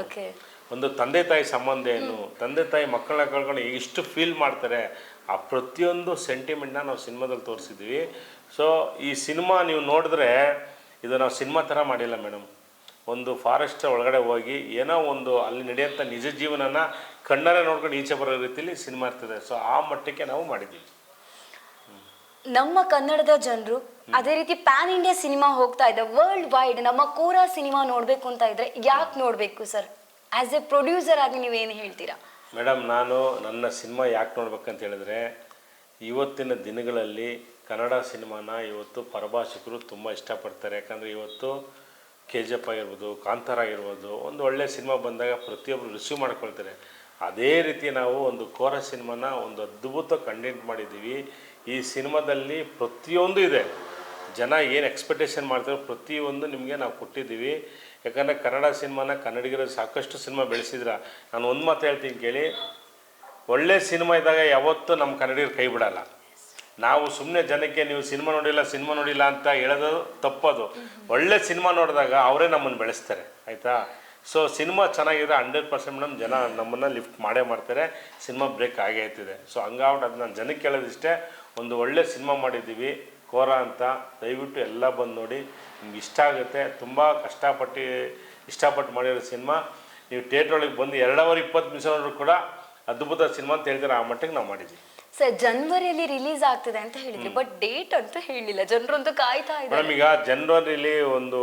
ಒಂದು ತಂದೆ ತಾಯಿ ಸಂಬಂಧ ಏನು, ತಂದೆ ತಾಯಿ ಮಕ್ಕಳನ್ನ ಕಳ್ಕೊಂಡು ಎಷ್ಟು ಫೀಲ್ ಮಾಡ್ತಾರೆ, ಆ ಪ್ರತಿಯೊಂದು ಸೆಂಟಿಮೆಂಟ್ನ ನಾವು ಸಿನಿಮಾದಲ್ಲಿ ತೋರಿಸಿದ್ವಿ. ಸೊ ಈ ಸಿನಿಮಾ ನೀವು ನೋಡಿದ್ರೆ ಇದು ನಾವು ಸಿನಿಮಾ ಥರ ಮಾಡಿಲ್ಲ ಮೇಡಮ್. ಒಂದು ಫಾರೆಸ್ಟ್ ಒಳಗಡೆ ಹೋಗಿ ಏನೋ ಒಂದು ಅಲ್ಲಿ ನಡೆಯೋಂಥ ನಿಜ ಜೀವನನ ಕಣ್ಣಾರೆ ನೋಡ್ಕೊಂಡು ಈಚೆ ಬರೋ ರೀತಿಯಲ್ಲಿ ಸಿನಿಮಾ ಇರ್ತದೆ. ಸೊ ಆ ಮಟ್ಟಕ್ಕೆ ನಾವು ಮಾಡಿದ್ದೀವಿ. ನಮ್ಮ ಕನ್ನಡದ ಜನರು ಅದೇ ರೀತಿ ಪ್ಯಾನ್ ಇಂಡಿಯಾ ಸಿನಿಮಾ ಹೋಗ್ತಾ ಇದೆ, ವರ್ಲ್ಡ್ ವೈಡ್ ನಮ್ಮ ಕೋರಾ ಸಿನಿಮಾ ನೋಡ್ಬೇಕು ಅಂತ ಇದ್ರೆ ಯಾಕೆ ನೋಡ್ಬೇಕು ಸರ್? ಆಸ್ ಎ ಪ್ರೊಡ್ಯೂಸರ್ ಆಗಿ ನೀವೇನು ಹೇಳ್ತೀರಾ? ಮೇಡಮ್, ನಾನು ನನ್ನ ಸಿನಿಮಾ ಯಾಕೆ ನೋಡ್ಬೇಕಂತ ಹೇಳಿದ್ರೆ, ಇವತ್ತಿನ ದಿನಗಳಲ್ಲಿ ಕನ್ನಡ ಸಿನಿಮಾನ ಇವತ್ತು ಪರಭಾಷಿಕರು ತುಂಬ ಇಷ್ಟಪಡ್ತಾರೆ. ಯಾಕಂದರೆ ಇವತ್ತು KGF ಆಗಿರ್ಬೋದು, ಕಾಂತಾರ ಆಗಿರ್ಬೋದು, ಒಂದು ಒಳ್ಳೆಯ ಸಿನಿಮಾ ಬಂದಾಗ ಪ್ರತಿಯೊಬ್ಬರು ರಿಸೀವ್ ಮಾಡ್ಕೊಳ್ತಾರೆ. ಅದೇ ರೀತಿ ನಾವು ಒಂದು ಕೋರ ಸಿನಿಮಾನ ಒಂದು ಅದ್ಭುತ ಕಂಟೆಂಟ್ ಮಾಡಿದ್ದೀವಿ. ಈ ಸಿನಿಮಾದಲ್ಲಿ ಪ್ರತಿಯೊಂದು ಇದೆ. ಜನ ಏನು ಎಕ್ಸ್ಪೆಕ್ಟೇಷನ್ ಮಾಡ್ತಾರೋ ಪ್ರತಿಯೊಂದು ನಿಮಗೆ ನಾವು ಕೊಟ್ಟಿದ್ದೀವಿ. ಯಾಕಂದರೆ ಕನ್ನಡ ಸಿನಿಮಾನ ಕನ್ನಡಿಗರು ಸಾಕಷ್ಟು ಸಿನಿಮಾ ಬೆಳೆಸಿದ್ರ. ನಾನು ಒಂದು ಮಾತು ಹೇಳ್ತೀನಿ ಕೇಳಿ, ಒಳ್ಳೆ ಸಿನಿಮಾ ಇದ್ದಾಗ ಯಾವತ್ತೂ ನಮ್ಮ ಕನ್ನಡಿಗರು ಕೈ ಬಿಡಲ್ಲ. ನಾವು ಸುಮ್ಮನೆ ಜನಕ್ಕೆ ನೀವು ಸಿನಿಮಾ ನೋಡಿಲ್ಲ ಅಂತ ಹೇಳೋದು ತಪ್ಪದು. ಒಳ್ಳೆ ಸಿನಿಮಾ ನೋಡಿದಾಗ ಅವರೇ ನಮ್ಮನ್ನು ಬೆಳೆಸ್ತಾರೆ, ಆಯಿತಾ? ಸೊ ಸಿನಿಮಾ ಚೆನ್ನಾಗಿದ್ರೆ 100% ಮೇಡಮ್ ಜನ ನಮ್ಮನ್ನು ಲಿಫ್ಟ್ ಮಾಡೇ ಮಾಡ್ತಾರೆ. ಸಿನಿಮಾ ಬ್ರೇಕ್ ಆಗೇ ಆಯ್ತಿದೆ. ಸೊ ಹಂಗಾಗ್ಬಿಟ್ಟು ಅದು ನಾನು ಜನಕ್ಕೆ ಕೇಳೋದಿಷ್ಟೇ, ಒಂದು ಒಳ್ಳೆ ಸಿನಿಮಾ ಮಾಡಿದ್ದೀವಿ ಕೋರ ಅಂತ. ದಯವಿಟ್ಟು ಎಲ್ಲ ಬಂದು ನೋಡಿ, ನಿಮ್ಗೆ ಇಷ್ಟ ಆಗುತ್ತೆ. ತುಂಬ ಇಷ್ಟಪಟ್ಟು ಮಾಡಿರೋ ಸಿನಿಮಾ. ನೀವು ಥಿಯೇಟ್ರ್ ಒಳಗೆ ಬಂದು 2 ಅವರ್ 20 ನಿಮಿಷ ನೋಡ್ರು ಕೂಡ ಅದ್ಭುತ ಸಿನಿಮಾ ಅಂತ ಹೇಳ್ತಾರೆ. ಆ ಮಟ್ಟಿಗೆ ನಾವು ಮಾಡಿದ್ವಿ. ಸರ್, ಜನವರಿಯಲ್ಲಿ ರಿಲೀಸ್ ಆಗ್ತದೆ ಅಂತ ಹೇಳಿದ್ರಿ, ಬಟ್ ಡೇಟ್ ಅಂತ ಹೇಳಿಲ್ಲ. ಜನರಂತೂ ಕಾಯ್ತಾ ಇದ್ದಾರೆ. ಮೇಡಮ್, ಈಗ ಜನವರಿಲಿ ಒಂದು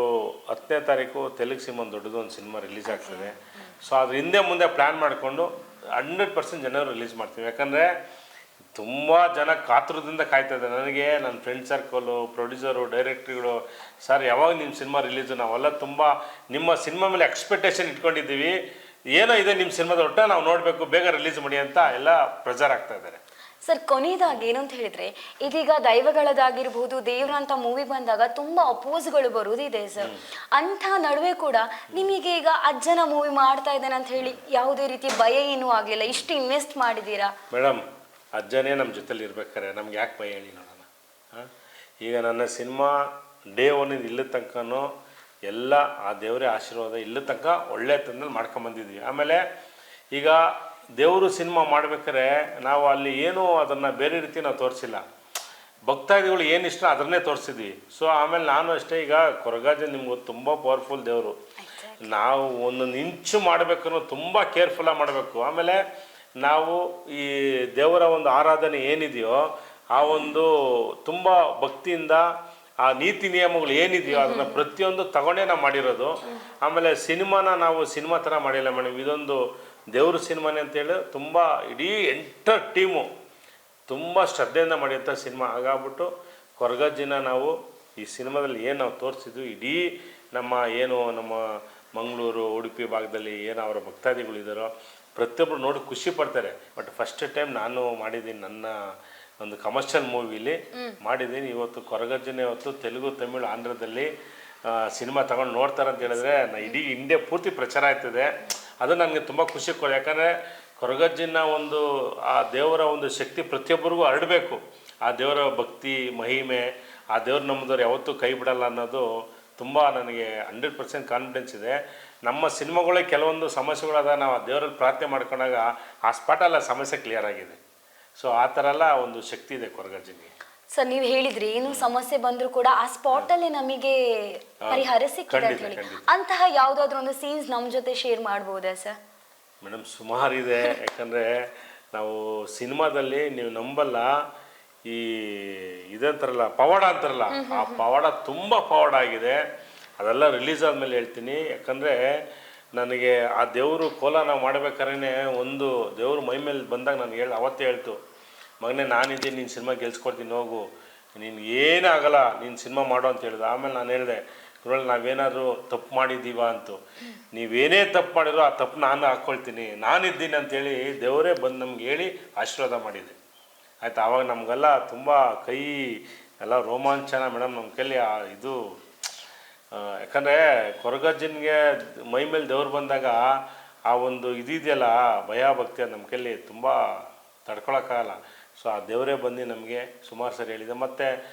10ನೇ ತಾರೀಕು ತೆಲುಗು ಸಿನಿಮಾ ದೊಡ್ಡದು ಒಂದು ಸಿನಿಮಾ ರಿಲೀಸ್ ಆಗ್ತದೆ. ಸೊ ಅದ್ರ ಹಿಂದೆ ಮುಂದೆ ಪ್ಲ್ಯಾನ್ ಮಾಡಿಕೊಂಡು 100% ಜನವರಿ ರಿಲೀಸ್ ಮಾಡ್ತೀವಿ. ಯಾಕಂದರೆ ತುಂಬ ಜನ ಕಾತುರದಿಂದ ಕಾಯ್ತಾ ಇದ್ದಾರೆ. ನನಗೆ ನನ್ನ ಫ್ರೆಂಡ್ ಸರ್ಕಲು, ಪ್ರೊಡ್ಯೂಸರು, ಡೈರೆಕ್ಟ್ರುಗಳು, ಸರ್ ಯಾವಾಗ ನಿಮ್ಮ ಸಿನಿಮಾ ರಿಲೀಸು, ನಾವೆಲ್ಲ ತುಂಬ ನಿಮ್ಮ ಸಿನಿಮಾ ಮೇಲೆ ಎಕ್ಸ್ಪೆಕ್ಟೇಷನ್ ಇಟ್ಕೊಂಡಿದ್ದೀವಿ, ಏನೋ ಇದೆ ನಿಮ್ಮ ಸಿನಿಮಾದ ಒಟ್ಟು ನಾವು ನೋಡಬೇಕು, ಬೇಗ ರಿಲೀಸ್ ಮಾಡಿ ಅಂತ ಎಲ್ಲ ಪ್ರೆಜರ್ ಆಗ್ತಾ ಇದ್ದಾರೆ. ಸರ್, ಕೊನೆಯದಾಗಿ ಏನು ಅಂತ ಹೇಳಿದ್ರೆ, ಇದೀಗ ದೈವಗಳದಾಗಿರ್ಬೋದು, ದೇವ್ರಂತ ಮೂವಿ ಬಂದಾಗ ತುಂಬಾ ಅಪೋಸ್ಗಳು ಬರುವುದಿದೆ ಸರ್. ಅಂಥ ನಡುವೆ ಕೂಡ ನಿಮಗೆ ಈಗ ಅಜ್ಜನ ಮೂವಿ ಮಾಡ್ತಾ ಇದ್ದೇನೆ ಅಂತ ಹೇಳಿ ಯಾವುದೇ ರೀತಿ ಭಯ ಏನೂ ಆಗಲಿಲ್ಲ? ಇಷ್ಟು ಇನ್ವೆಸ್ಟ್ ಮಾಡಿದ್ದೀರಾ. ಮೇಡಮ್, ಅಜ್ಜನೇ ನಮ್ಮ ಜೊತೆಲಿ ಇರ್ಬೇಕಾರೆ ನಮ್ಗೆ ಯಾಕೆ ಭಯ ಹೇಳಿ ನೋಡೋಣ. ಈಗ ನನ್ನ ಸಿನಿಮಾ ಡೇ 1 ಇಲ್ಲಿ ತನಕನೂ ಎಲ್ಲ ಆ ದೇವರೇ ಆಶೀರ್ವಾದ ಇಲ್ಲಿ ತನಕ ಒಳ್ಳೆ ತಂದಲ್ಲಿ ಮಾಡ್ಕೊಂಬಂದಿದ್ವಿ. ಆಮೇಲೆ ಈಗ ದೇವರು ಸಿನಿಮಾ ಮಾಡ್ಬೇಕಾರೆ ನಾವು ಅಲ್ಲಿ ಏನೂ ಅದನ್ನು ಬೇರೆ ರೀತಿ ನಾವು ತೋರಿಸಿಲ್ಲ. ಭಕ್ತಾದಿಗಳು ಏನು ಇಷ್ಟ ಅದನ್ನೇ ತೋರಿಸಿದ್ವಿ. ಸೊ ಆಮೇಲೆ ನಾನು ಅಷ್ಟೇ, ಈಗ ಕೊರಗಾಜ ನಿಮ್ಗೆ ತುಂಬ ಪವರ್ಫುಲ್ ದೇವರು. ನಾವು ಒಂದೊಂದು ಇಂಚು ಮಾಡಬೇಕನ್ನೋ ತುಂಬ ಕೇರ್ಫುಲ್ಲಾಗಿ ಮಾಡಬೇಕು. ಆಮೇಲೆ ನಾವು ಈ ದೇವರ ಒಂದು ಆರಾಧನೆ ಏನಿದೆಯೋ ಆ ಒಂದು ತುಂಬ ಭಕ್ತಿಯಿಂದ ಆ ನೀತಿ ನಿಯಮಗಳು ಏನಿದೆಯೋ ಅದನ್ನು ಪ್ರತಿಯೊಂದು ತಗೊಂಡೇ ನಾವು ಮಾಡಿರೋದು. ಆಮೇಲೆ ಸಿನಿಮಾನ ನಾವು ಸಿನಿಮಾ ಥರ ಮಾಡಿಲ್ಲ ಮೇಡಮ್, ಇದೊಂದು ದೇವ್ರ ಸಿನಿಮಾನೇ ಅಂತೇಳಿ ತುಂಬ ಇಡೀ ಎಂಟರ್ ಟೀಮು ತುಂಬ ಶ್ರದ್ಧೆಯಿಂದ ಮಾಡಿದಂಥ ಸಿನಿಮಾ. ಹಾಗಾಗ್ಬಿಟ್ಟು ಕೊರಗಜ್ಜಿನ ನಾವು ಈ ಸಿನಿಮಾದಲ್ಲಿ ಏನು ನಾವು ತೋರಿಸಿದ್ವಿ, ಇಡೀ ನಮ್ಮ ಮಂಗಳೂರು, ಉಡುಪಿ ಭಾಗದಲ್ಲಿ ಏನು ಅವರ ಭಕ್ತಾದಿಗಳಿದ್ದಾರೋ ಪ್ರತಿಯೊಬ್ಬರು ನೋಡಿ ಖುಷಿ ಪಡ್ತಾರೆ. ಬಟ್ ಫಸ್ಟ್ ಟೈಮ್ ನಾನು ಮಾಡಿದ್ದೀನಿ, ನನ್ನ ಒಂದು ಕಮರ್ಷಿಯಲ್ ಮೂವಿಲಿ ಮಾಡಿದ್ದೀನಿ. ಇವತ್ತು ಕೊರಗಜ್ಜನೆ ಇವತ್ತು ತೆಲುಗು, ತಮಿಳು, ಆಂಧ್ರದಲ್ಲಿ ಸಿನಿಮಾ ತಗೊಂಡು ನೋಡ್ತಾರೆ ಅಂತ ಹೇಳಿದ್ರೆ ಇಡೀ ಇಂಡಿಯಾ ಪೂರ್ತಿ ಪ್ರಚಾರ ಆಯ್ತದೆ. ಅದು ನನಗೆ ತುಂಬ ಖುಷಿ ಕೊಡ. ಯಾಕಂದರೆ ಕೊರಗಜ್ಜಿನ ಒಂದು ಆ ದೇವರ ಒಂದು ಶಕ್ತಿ ಪ್ರತಿಯೊಬ್ಬರಿಗೂ ಹರಡಬೇಕು. ಆ ದೇವರ ಭಕ್ತಿ ಮಹಿಮೆ, ಆ ದೇವ್ರ ನಮ್ಮದವ್ರು ಯಾವತ್ತೂ ಕೈ ಬಿಡಲ್ಲ ಅನ್ನೋದು ತುಂಬ ನನಗೆ 100% ಕಾನ್ಫಿಡೆನ್ಸ್ ಇದೆ. ನಮ್ಮ ಸಿನಿಮಾಗಳೇ ಕೆಲವೊಂದು ಸಮಸ್ಯೆಗಳಾದ ನಾವು ಆ ದೇವರಲ್ಲಿ ಪ್ರಾರ್ಥನೆ ಮಾಡ್ಕೊಂಡಾಗ ಆ ಸ್ಪಾಟಲ್ಲ ಸಮಸ್ಯೆ ಕ್ಲಿಯರ್ ಆಗಿದೆ. ಸೊ ಆ ಥರ ಎಲ್ಲ ಒಂದು ಶಕ್ತಿ ಇದೆ ಕೊರಗಜ್ಜಿನಿಗೆ. ಸರ್, ನೀವು ಹೇಳಿದ್ರಿ ಏನು ಸಮಸ್ಯೆ ಬಂದರೂ ಕೂಡ ಆ ಸ್ಪಾಟಲ್ಲೇ ನಮಗೆ ಪರಿಹಾರ ಸಿಕ್ಕಿದೆ ಅಂತ ಹೇಳಿ. ಅಂತಹ ಯಾವುದಾದ್ರೂ ಒಂದು ಸೀನ್ಸ್ ನಮ್ಮ ಜೊತೆ ಶೇರ್ ಮಾಡ್ಬೋದಾ ಸರ್? ಮೇಡಮ್, ಸುಮಾರು ಇದೆ. ಯಾಕಂದರೆ ನಾವು ಸಿನಿಮಾದಲ್ಲಿ ನೀವು ನಂಬಲ್ಲ, ಈ ಇದಂತಾರಲ್ಲ ಪವಾಡ ಅಂತಾರಲ್ಲ, ಆ ಪವಾಡ ತುಂಬ ಪವಾಡ ಆಗಿದೆ. ಅದೆಲ್ಲ ರಿಲೀಸ್ ಆದಮೇಲೆ ಹೇಳ್ತೀನಿ. ಯಾಕಂದರೆ ನನಗೆ ಆ ದೇವರು ಕೋಲ ನಾವು ಮಾಡಬೇಕಾದ್ರೆ ಒಂದು ದೇವ್ರ ಮೈ ಮೇಲೆ ಬಂದಾಗ ನಾನು ಅವತ್ತೇ ಹೇಳ್ತು, ಮಗನೇ ನಾನಿದ್ದೀನಿ, ನೀನು ಸಿನಿಮಾ ಗೆಲ್ಸ್ಕೊಡ್ತೀನಿ, ಹೋಗು, ನೀನು ಏನಾಗಲ್ಲ, ನೀನು ಸಿನಿಮಾ ಮಾಡೋ ಅಂತ ಹೇಳಿದೆ. ಆಮೇಲೆ ನಾನು ಹೇಳಿದೆ, ಇದ್ರಲ್ಲಿ ನಾವೇನಾದರೂ ತಪ್ಪು ಮಾಡಿದ್ದೀವ ಅಂತು, ನೀವೇನೇ ತಪ್ಪು ಮಾಡಿರೋ ಆ ತಪ್ಪು ನಾನು ಹಾಕ್ಕೊಳ್ತೀನಿ, ನಾನಿದ್ದೀನಿ ಅಂತೇಳಿ ದೇವರೇ ಬಂದು ನಮ್ಗೆ ಹೇಳಿ ಆಶೀರ್ವಾದ ಮಾಡಿದೆ ಆಯ್ತು. ಆವಾಗ ನಮಗೆಲ್ಲ ತುಂಬ ಕೈ ಎಲ್ಲ ರೋಮಾಂಚನ ಮೇಡಮ್, ನಮ್ಮ ಕೈಲಿ ಇದು ಯಾಕಂದರೆ ಕೊರಗಜ್ಜನಿಗೆ ಮೈ ಮೇಲೆ ದೇವ್ರು ಬಂದಾಗ ಆ ಒಂದು ಇದೆಯಲ್ಲ ಭಯ ಭಕ್ತಿ ಅದು ನಮ್ಮ ಕೈಲಿ ತುಂಬ ತಡ್ಕೊಳಕ್ಕಾಗಲ್ಲ. ಸೊ ಆ ದೇವರೇ ಬಂದು ನಮಗೆ ಸುಮಾರು ಸರಿ ಹೇಳಿದೆ. ಮತ್ತು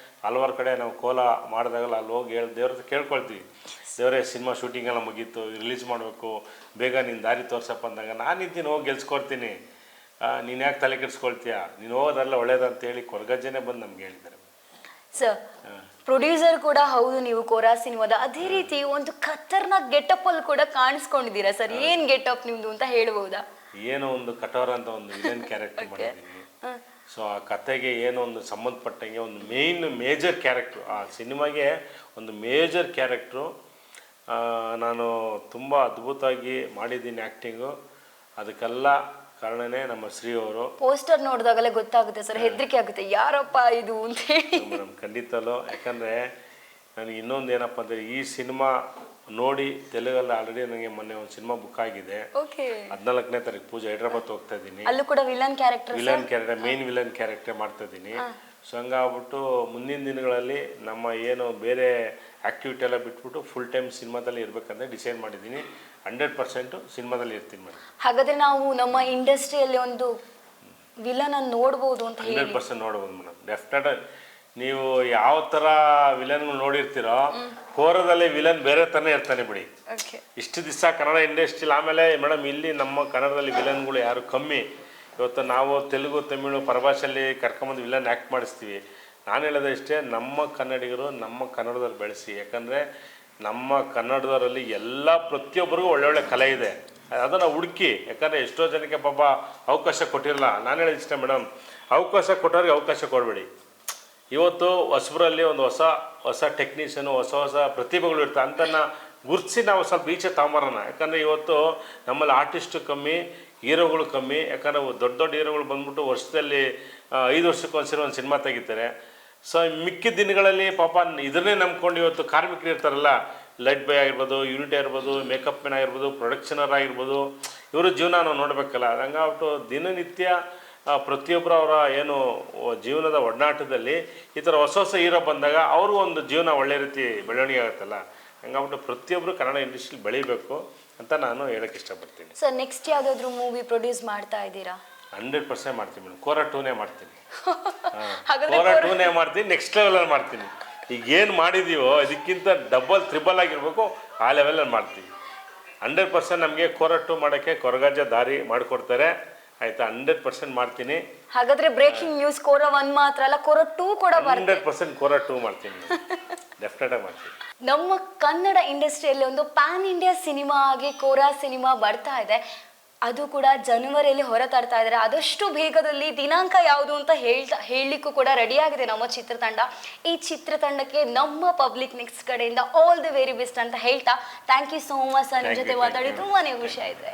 ಹಲವಾರು ಕಡೆ ನಾವು ಕೋಲ ಮಾಡಿದಾಗಲ್ಲ ಅಲ್ಲಿ ಹೋಗಿ ದೇವ್ರ ಹತ್ರ ಕೇಳ್ಕೊಳ್ತೀವಿ, ದೇವರೇ ಸಿನಿಮಾ ಶೂಟಿಂಗ್ ಎಲ್ಲ ಮುಗೀತು, ರಿಲೀಸ್ ಮಾಡಬೇಕು, ಬೇಗ ನೀನು ದಾರಿ ತೋರ್ಸಪ್ಪ ಅಂದಾಗ ನಾನು ಇದ್ದೀನಿ, ಹೋಗಿ ಗೆಲ್ಸ್ಕೊಡ್ತೀನಿ, ನೀನು ಯಾಕೆ ತಲೆ ಕೆಡಿಸ್ಕೊಳ್ತೀಯ, ನೀನು ಹೋಗೋದಲ್ಲ ಒಳ್ಳೇದಂತೇಳಿ ಕೊರಗಜ್ಜನೇ ಬಂದು ನಮ್ಗೆ ಹೇಳಿದ್ದಾರೆ. ಸರ್ ಪ್ರೊಡ್ಯೂಸರ್ ಕೂಡ ಹೌದು ನೀವು ಕೋರಾ ಸಿನಿಮಾದ, ಅದೇ ರೀತಿ ಒಂದು ಖತರ್ನಾಕ್ ಗೆಟಪ್ ಅಲ್ಲಿ ಕೂಡ ಕಾಣಿಸ್ಕೊಂಡಿದ್ದೀರಾ ಸರ್. ಏನ್ ಗೆಟಪ್ ನಿಮ್ದು ಅಂತ ಹೇಳ್ಬಹುದಾ? ಏನೋ ಒಂದು ಕಠೋರ ಅಂತ ಒಂದು ವಿಲನ್ ಕ್ಯಾರೆಕ್ಟರ್ ಮಾಡಿದ್ದೀನಿ. ಸೊ ಆ ಕತೆಗೆ ಏನೋ ಒಂದು ಸಂಬಂಧಪಟ್ಟಂಗೆ ಒಂದು ಮೇಜರ್ ಕ್ಯಾರೆಕ್ಟ್ರು, ಆ ಸಿನಿಮಾಗೆ ಒಂದು ಮೇಜರ್ ಕ್ಯಾರೆಕ್ಟ್ರು ನಾನು ತುಂಬ ಅದ್ಭುತವಾಗಿ ಮಾಡಿದ್ದೀನಿ ಆ್ಯಕ್ಟಿಂಗು. ಅದಕ್ಕೆಲ್ಲ ಕಾರಣನೇ ನಮ್ಮ ಶ್ರೀ ಅವರು. ಪೋಸ್ಟರ್ ನೋಡಿದಾಗಲೇ ಗೊತ್ತಾಗುತ್ತೆ ಸರ್, ಹೆದರಿಕೆ ಆಗುತ್ತೆ ಯಾರಪ್ಪ ಇದು ಅಂತ ಹೇಳಿ. ಮೇಡಮ್ ಖಂಡಿತಲ್ಲೂ, ಯಾಕಂದರೆ ನನಗೆ ಇನ್ನೊಂದು ಏನಪ್ಪ ಅಂದರೆ ಈ ಸಿನಿಮಾ ನೋಡಿ ತೆಲುಗಲ್ಲಿ ಆಲ್ರೆಡಿ ನನಗೆ ಮೊನ್ನೆ ಒಂದು ಸಿನಿಮಾ ಬುಕ್ ಆಗಿದೆ. 14ನೇ ತಾರೀಕು ಪೂಜೆ ಹೈದ್ರಾಬಾದ್ ಹೋಗ್ತಾ ಇದ್ದೀನಿ. ಅಲ್ಲೂ ಕೂಡ villain character, main villain character ಮಾಡ್ತಾ ಇದ್ದೀನಿ. ಸೊ ಹಂಗಾಗ್ಬಿಟ್ಟು ಮುಂದಿನ ದಿನಗಳಲ್ಲಿ ನಮ್ಮ ಏನು ಬೇರೆ ಆ್ಯಕ್ಟಿವಿಟಿ ಎಲ್ಲ ಬಿಟ್ಬಿಟ್ಟು ಫುಲ್ ಟೈಮ್ ಸಿನಿಮಾದಲ್ಲಿ ಇರಬೇಕಂತ ಡಿಸೈಡ್ ಮಾಡಿದ್ದೀನಿ. 100% ಸಿನಿಮಾದಲ್ಲಿ ಇರ್ತೀನಿ ಮೇಡಮ್. ಹಾಗಾದ್ರೆ ನಾವು ನಮ್ಮ ಇಂಡಸ್ಟ್ರಿಯಲ್ಲಿ ಒಂದು ವಿಲನ್ ಅನ್ನು ನೋಡ್ಬೋದು ಅಂತ ಹೇಳಿ 100% ನೋಡ್ಬೋದು ಮೇಡಮ್. ಡೆಫಿನೆಟ್ ನೀವು ಯಾವ ಥರ ವಿಲನ್ಗಳು ನೋಡಿರ್ತೀರೋ ಕೋರದಲ್ಲಿ ವಿಲನ್ ಬೇರೆ ಥರನೇ ಇರ್ತಾನೆ ಬಿಡಿ. ಇಷ್ಟು ದಿವಸ ಕನ್ನಡ ಇಂಡಸ್ಟ್ರಿಲಿ, ಆಮೇಲೆ ಮೇಡಮ್ ಇಲ್ಲಿ ನಮ್ಮ ಕನ್ನಡದಲ್ಲಿ ವಿಲನ್ಗಳು ಯಾರು ಕಮ್ಮಿ. ಇವತ್ತು ನಾವು ತೆಲುಗು ತಮಿಳು ಪರಭಾಷೆಯಲ್ಲಿ ಕರ್ಕೊಂಬಂದು ವಿಲನ್ ಆ್ಯಕ್ಟ್ ಮಾಡಿಸ್ತೀವಿ. ನಾನು ಹೇಳೋದು ಇಷ್ಟೇ, ನಮ್ಮ ಕನ್ನಡಿಗರು ನಮ್ಮ ಕನ್ನಡದಲ್ಲಿ ಬೆಳೆಸಿ. ಯಾಕಂದರೆ ನಮ್ಮ ಕನ್ನಡದವರಲ್ಲಿ ಎಲ್ಲ ಪ್ರತಿಯೊಬ್ಬರಿಗೂ ಒಳ್ಳೊಳ್ಳೆ ಕಲೆ ಇದೆ, ಅದನ್ನು ಹುಡುಕಿ. ಯಾಕಂದರೆ ಎಷ್ಟೋ ಜನಕ್ಕೆ ಪಾಪ ಅವಕಾಶ ಕೊಟ್ಟಿರಲ್ಲ. ನಾನು ಹೇಳೋದು ಇಷ್ಟ ಮೇಡಮ್, ಅವಕಾಶ ಕೊಟ್ಟವ್ರಿಗೆ ಅವಕಾಶ ಕೊಡಬೇಡಿ. ಇವತ್ತು ಹೊಸಬರಲ್ಲಿ ಒಂದು ಹೊಸ ಟೆಕ್ನಿಷಿಯನು, ಹೊಸ ಪ್ರತಿಭೆಗಳು ಇರ್ತಾರೆ, ಅಂತನ್ನ ಗುರುತಿಸಿ ನಾವು ಸ್ವಲ್ಪ ಈಚೆ ತಗೊಂಬರೋಣ. ಯಾಕಂದರೆ ಇವತ್ತು ನಮ್ಮಲ್ಲಿ ಆರ್ಟಿಸ್ಟು ಕಮ್ಮಿ, ಹೀರೋಗಳು ಕಮ್ಮಿ. ಯಾಕಂದರೆ ದೊಡ್ಡ ಹೀರೋಗಳು ಬಂದ್ಬಿಟ್ಟು ವರ್ಷದಲ್ಲಿ 5 ವರ್ಷಕ್ಕೊಂದ್ಸರಿ ಒಂದು ಸಿನಿಮಾ ತೆಗಿತಾರೆ. ಸೊ ಮಿಕ್ಕಿದ ದಿನಗಳಲ್ಲಿ ಪಾಪ ಇದನ್ನೇ ನಂಬ್ಕೊಂಡು ಇವತ್ತು ಕಾರ್ಮಿಕರು ಇರ್ತಾರಲ್ಲ, ಲೈಟ್ ಬಾಯ್ ಆಗಿರ್ಬೋದು, ಯೂನಿಟ್ ಆಗಿರ್ಬೋದು, ಮೇಕಪ್ ಮ್ಯಾನ್ ಆಗಿರ್ಬೋದು, ಪ್ರೊಡಕ್ಷನರ್ ಆಗಿರ್ಬೋದು, ಇವರು ಜೀವನ ನಾವು ನೋಡಬೇಕಲ್ಲ. ಹಂಗಾಗ್ಬಿಟ್ಟು ದಿನನಿತ್ಯ ಪ್ರತಿಯೊಬ್ಬರು ಅವರ ಏನು ಜೀವನದ ಒಡನಾಟದಲ್ಲಿ ಈ ಥರ ಹೊಸ ಹೀರೋ ಬಂದಾಗ ಅವ್ರಿಗೂ ಒಂದು ಜೀವನ ಒಳ್ಳೆ ರೀತಿ ಬೆಳವಣಿಗೆ ಆಗುತ್ತಲ್ಲ. ಹಂಗಾಗ್ಬಿಟ್ಟು ಪ್ರತಿಯೊಬ್ಬರು ಕನ್ನಡ ಇಂಡಸ್ಟ್ರಿಲಿ ಬೆಳಿಬೇಕು ಅಂತ ನಾನು ಹೇಳಕ್ಕೆ ಇಷ್ಟಪಡ್ತೀನಿ. ಸರ್ ನೆಕ್ಸ್ಟ್ ಯಾವುದಾದ್ರೂ ಮೂವಿ ಪ್ರೊಡ್ಯೂಸ್ ಮಾಡ್ತಾ ಇದ್ದೀರಾ? 100% ಮಾಡ್ತೀನಿ ಮೇಡಮ್. ಕೋರಾ 2ನೇ ಮಾಡ್ತೀನಿ. ಕೋರಾ 2ನೇ ಮಾಡ್ತೀನಿ, ನೆಕ್ಸ್ಟ್ ಲೆವೆಲಲ್ಲಿ ಮಾಡ್ತೀನಿ. ಈಗ ಏನು ಮಾಡಿದ್ದೀವೋ ಇದಕ್ಕಿಂತ ಡಬಲ್ ತ್ರಿಬಲ್ ಆಗಿರ್ಬೇಕು, ಆ ಲೆವೆಲಲ್ಲಿ ಮಾಡ್ತೀವಿ. 100% ನಮಗೆ ಕೋರಾ 2 ಮಾಡೋಕ್ಕೆ ಕೊರಗಜ್ಜ ದಾರಿ ಮಾಡಿಕೊಡ್ತಾರೆ. ಆಯ್ತಾ, 100% ಮಾಡ್ತೀನಿ. ಹಾಗಾದ್ರೆ ಬ್ರೇಕಿಂಗ್ ನ್ಯೂಸ್, ಕೋರಾ 1 ಮಾತ್ರ ಅಲ್ಲ, ಕೋರಾ 2 ಕೂಡ 100% ಕೋರಾ 2 ಮಾಡ್ತೀನಿ. ಡೆಫಿನೆಟ್ ಆಗಿ ಮಾಡ್ತೀನಿ. ನಮ್ಮ ಕನ್ನಡ ಇಂಡಸ್ಟ್ರಿಯಲ್ಲಿ ಒಂದು ಪ್ಯಾನ್ ಇಂಡಿಯಾ ಸಿನಿಮಾ ಆಗಿ ಕೋರಾ ಸಿನಿಮಾ ಬರ್ತಾ ಇದೆ. ಅದು ಕೂಡ ಜನವರಿಯಲ್ಲಿ ಹೊರ ತರ್ತಾ ಇದ್ದಾರೆ. ಆದಷ್ಟು ಬೇಗದಲ್ಲಿ ದಿನಾಂಕ ಯಾವುದು ಅಂತ ಹೇಳಲಿಕ್ಕೂ ಕೂಡ ರೆಡಿಯಾಗಿದೆ ನಮ್ಮ ಚಿತ್ರತಂಡ. ಈ ಚಿತ್ರತಂಡಕ್ಕೆ ನಮ್ಮ ಪಬ್ಲಿಕ್ ನೆಕ್ಸ್ಟ್ ಕಡೆಯಿಂದ ಆಲ್ ದಿ ವೆರಿ ಬೆಸ್ಟ್ ಅಂತ ಹೇಳ್ತಾ, thank you so much sir. ನಿಮ್ಮ ಜೊತೆ ಮಾತಾಡಿ ತುಂಬಾನೇ ಖುಷಿ ಆಯಿತು.